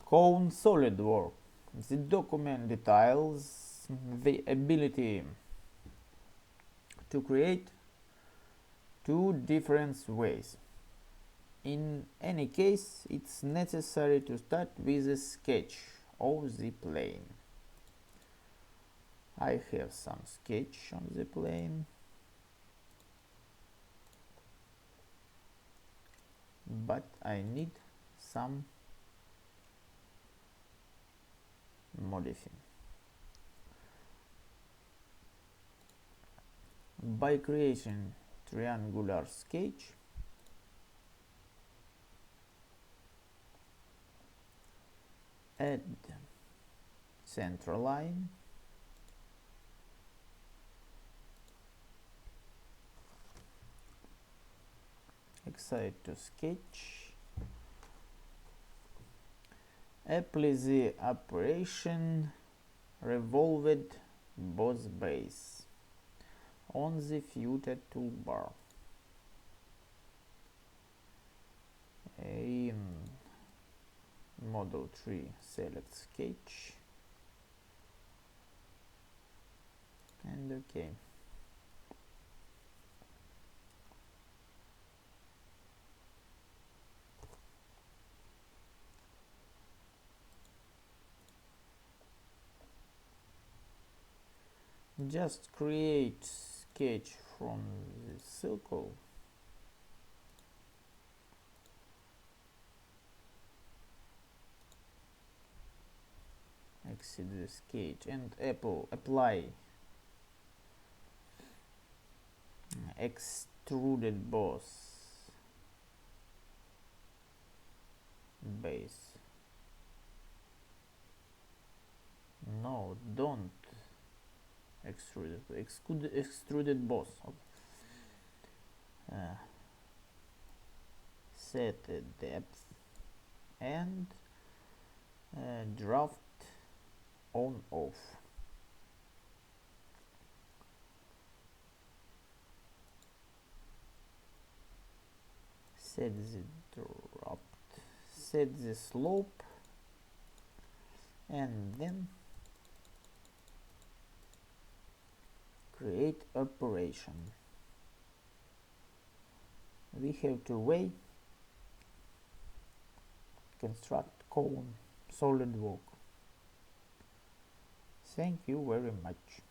Cone SOLIDWORks. The document details the ability to create two different ways. In any case, it's necessary to start with a sketch of the plane. I have some sketch on the plane, but I need some modifying. By creating triangular sketch, add center line, exit to sketch, apply the operation revolved both base on the future toolbar. In model tree, select sketch and OK. Just create sketch from the circle. Exit the sketch and apply extruded boss base. No, don't extruded boss. Set a depth and draft on off. Set the draft, set the slope, and then create operation. We have to way construct cone SolidWorks. Thank you very much.